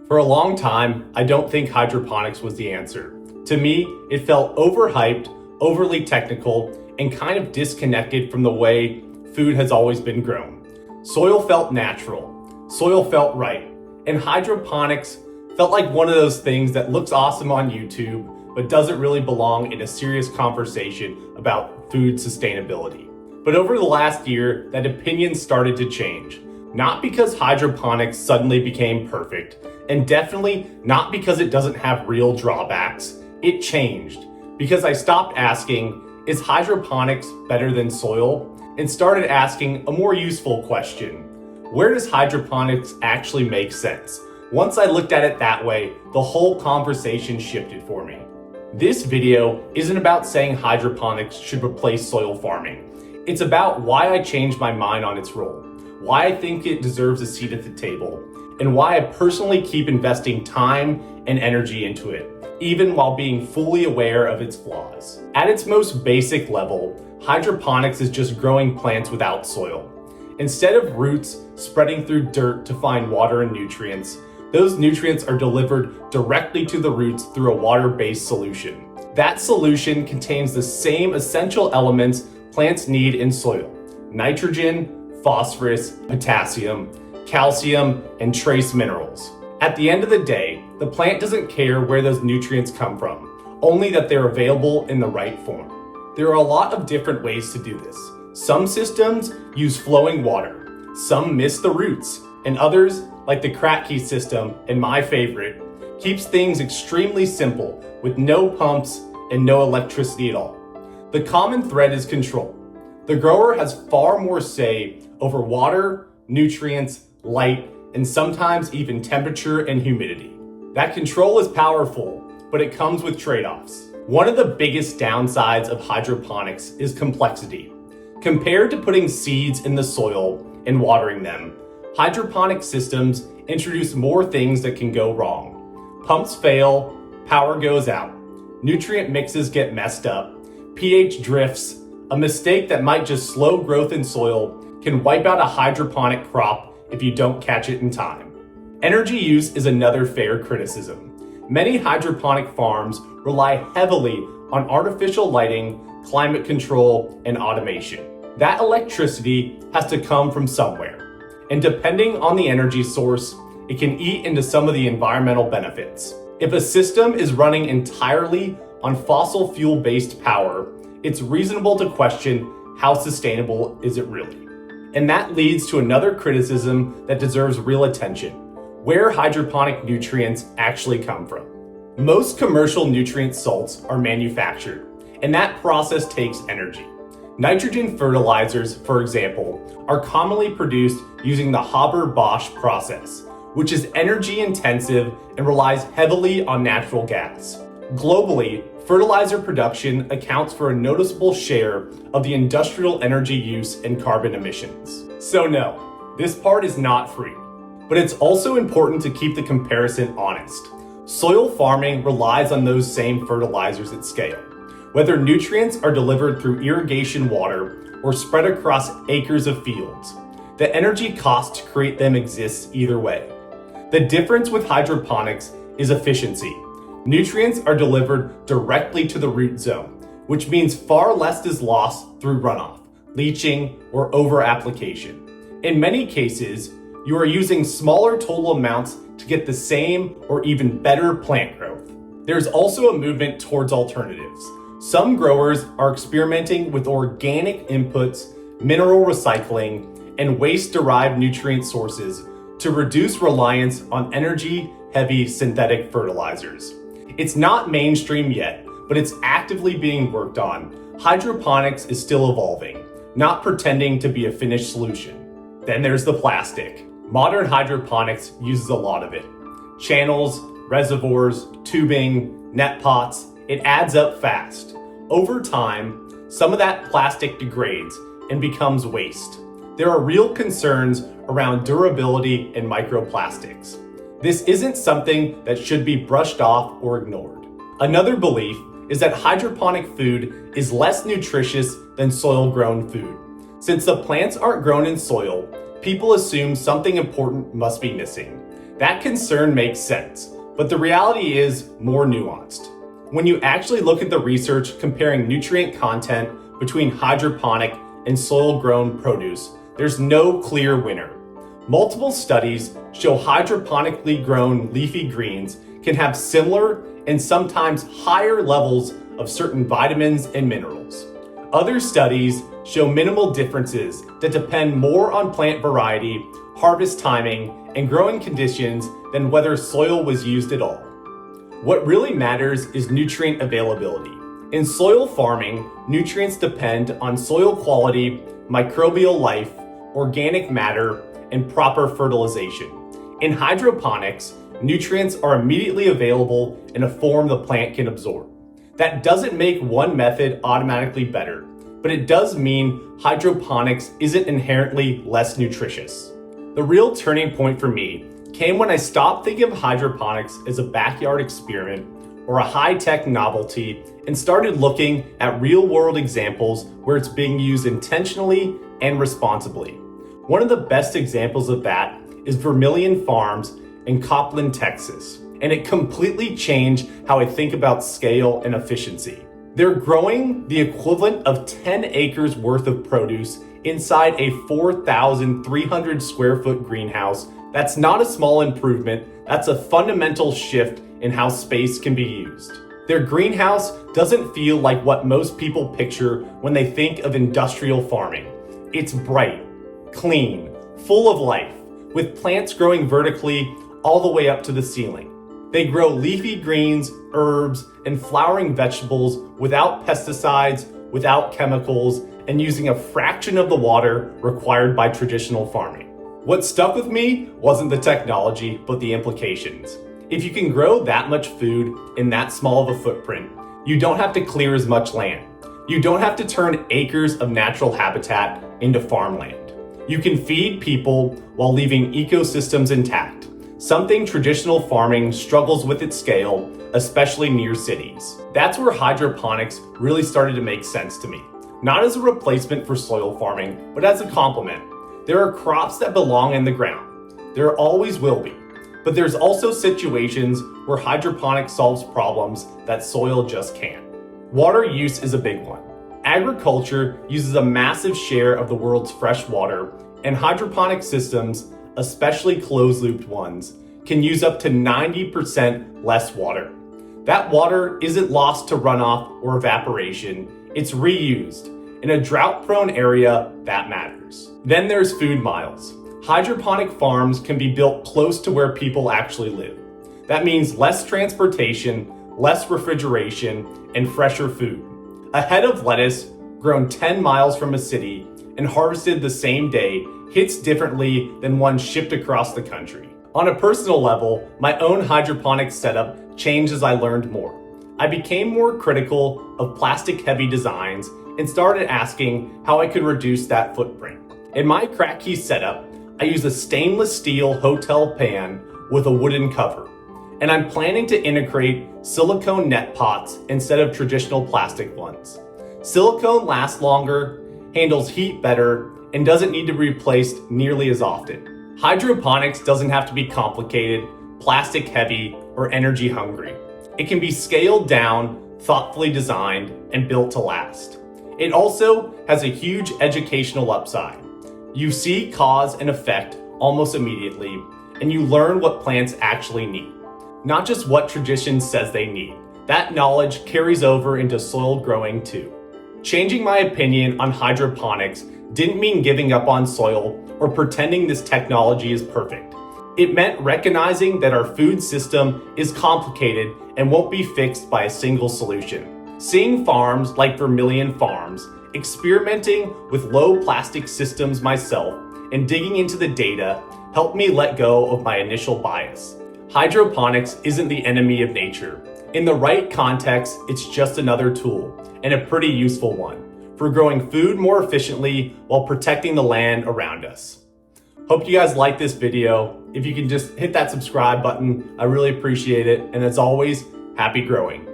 For a long time, I don't think hydroponics was the answer. To me, it felt overhyped, overly technical, and kind of disconnected from the way food has always been grown. Soil felt natural, soil felt right, and hydroponics felt like one of those things that looks awesome on YouTube, but doesn't really belong in a serious conversation about food sustainability. But over the last year, that opinion started to change. Not because hydroponics suddenly became perfect, and definitely not because it doesn't have real drawbacks. It changed because I stopped asking, is hydroponics better than soil? And started asking a more useful question. Where does hydroponics actually make sense? Once I looked at it that way, the whole conversation shifted for me. This video isn't about saying hydroponics should replace soil farming. It's about why I changed my mind on its role, why I think it deserves a seat at the table, and why I personally keep investing time and energy into it, even while being fully aware of its flaws. At its most basic level, hydroponics is just growing plants without soil. Instead of roots spreading through dirt to find water and nutrients, those nutrients are delivered directly to the roots through a water-based solution. That solution contains the same essential elements plants need in soil: nitrogen, phosphorus, potassium, calcium, and trace minerals. At the end of the day, the plant doesn't care where those nutrients come from, only that they're available in the right form. There are a lot of different ways to do this. Some systems use flowing water, some miss the roots, and others, like the Kratky system, and my favorite, keeps things extremely simple with no pumps and no electricity at all. The common thread is control. The grower has far more say over water, nutrients, light, and sometimes even temperature and humidity. That control is powerful, but it comes with trade-offs. One of the biggest downsides of hydroponics is complexity. Compared to putting seeds in the soil and watering them, hydroponic systems introduce more things that can go wrong. Pumps fail, power goes out, nutrient mixes get messed up, pH drifts. A mistake that might just slow growth in soil can wipe out a hydroponic crop if you don't catch it in time. Energy use is another fair criticism. Many hydroponic farms rely heavily on artificial lighting, climate control, and automation. That electricity has to come from somewhere, and depending on the energy source, it can eat into some of the environmental benefits. If a system is running entirely on fossil fuel-based power, it's reasonable to question how sustainable is it really. And that leads to another criticism that deserves real attention: where hydroponic nutrients actually come from. Most commercial nutrient salts are manufactured, and that process takes energy. Nitrogen fertilizers, for example, are commonly produced using the Haber-Bosch process, which is energy intensive and relies heavily on natural gas. Globally, fertilizer production accounts for a noticeable share of the industrial energy use and carbon emissions. So no, this part is not free. But it's also important to keep the comparison honest. Soil farming relies on those same fertilizers at scale. Whether nutrients are delivered through irrigation water or spread across acres of fields, the energy cost to create them exists either way. The difference with hydroponics is efficiency. Nutrients are delivered directly to the root zone, which means far less is lost through runoff, leaching, or over-application. In many cases, you are using smaller total amounts to get the same or even better plant growth. There's also a movement towards alternatives. Some growers are experimenting with organic inputs, mineral recycling, and waste-derived nutrient sources to reduce reliance on energy-heavy synthetic fertilizers. It's not mainstream yet, but it's actively being worked on. Hydroponics is still evolving, not pretending to be a finished solution. Then there's the plastic. Modern hydroponics uses a lot of it. Channels, reservoirs, tubing, net pots, it adds up fast. Over time, some of that plastic degrades and becomes waste. There are real concerns around durability and microplastics. This isn't something that should be brushed off or ignored. Another belief is that hydroponic food is less nutritious than soil-grown food. Since the plants aren't grown in soil, people assume something important must be missing. That concern makes sense, but the reality is more nuanced. When you actually look at the research comparing nutrient content between hydroponic and soil-grown produce, there's no clear winner. Multiple studies show hydroponically grown leafy greens can have similar and sometimes higher levels of certain vitamins and minerals. Other studies show minimal differences that depend more on plant variety, harvest timing, and growing conditions than whether soil was used at all. What really matters is nutrient availability. In soil farming, nutrients depend on soil quality, microbial life, organic matter, and proper fertilization. In hydroponics, nutrients are immediately available in a form the plant can absorb. That doesn't make one method automatically better, but it does mean hydroponics isn't inherently less nutritious. The real turning point for me came when I stopped thinking of hydroponics as a backyard experiment or a high-tech novelty and started looking at real-world examples where it's being used intentionally and responsibly. One of the best examples of that is Vermilion Farms in Copland, Texas, and it completely changed how I think about scale and efficiency. They're growing the equivalent of 10 acres worth of produce inside a 4,300 square foot greenhouse. That's not a small improvement, that's a fundamental shift in how space can be used. Their greenhouse doesn't feel like what most people picture when they think of industrial farming. It's bright, clean, full of life, with plants growing vertically all the way up to the ceiling. They grow leafy greens, herbs, and flowering vegetables without pesticides, without chemicals, and using a fraction of the water required by traditional farming. What stuck with me wasn't the technology, but the implications. If you can grow that much food in that small of a footprint, you don't have to clear as much land. You don't have to turn acres of natural habitat into farmland. You can feed people while leaving ecosystems intact, something traditional farming struggles with at scale, especially near cities. That's where hydroponics really started to make sense to me. Not as a replacement for soil farming, but as a complement. There are crops that belong in the ground. There always will be. But there's also situations where hydroponics solves problems that soil just can't. Water use is a big one. Agriculture uses a massive share of the world's fresh water, and hydroponic systems, especially closed-looped ones, can use up to 90% less water. That water isn't lost to runoff or evaporation, it's reused. In a drought-prone area, that matters. Then there's food miles. Hydroponic farms can be built close to where people actually live. That means less transportation, less refrigeration, and fresher food. A head of lettuce grown 10 miles from a city and harvested the same day hits differently than one shipped across the country. On a personal level, my own hydroponic setup changed as I learned more. I became more critical of plastic-heavy designs and started asking how I could reduce that footprint. In my crack key setup, I use a stainless steel hotel pan with a wooden cover, and I'm planning to integrate silicone net pots instead of traditional plastic ones. Silicone lasts longer, handles heat better, and doesn't need to be replaced nearly as often. Hydroponics doesn't have to be complicated, plastic heavy, or energy hungry. It can be scaled down, thoughtfully designed, and built to last. It also has a huge educational upside. You see cause and effect almost immediately, and you learn what plants actually need, not just what tradition says they need. That knowledge carries over into soil growing too. Changing my opinion on hydroponics didn't mean giving up on soil or pretending this technology is perfect. It meant recognizing that our food system is complicated and won't be fixed by a single solution. Seeing farms like Vermilion Farms experimenting with low plastic systems myself and digging into the data helped me let go of my initial bias. Hydroponics isn't the enemy of nature. In the right context, it's just another tool, and a pretty useful one, for growing food more efficiently while protecting the land around us. Hope you guys like this video. If you can just hit that subscribe button, I really appreciate it. And as always, happy growing.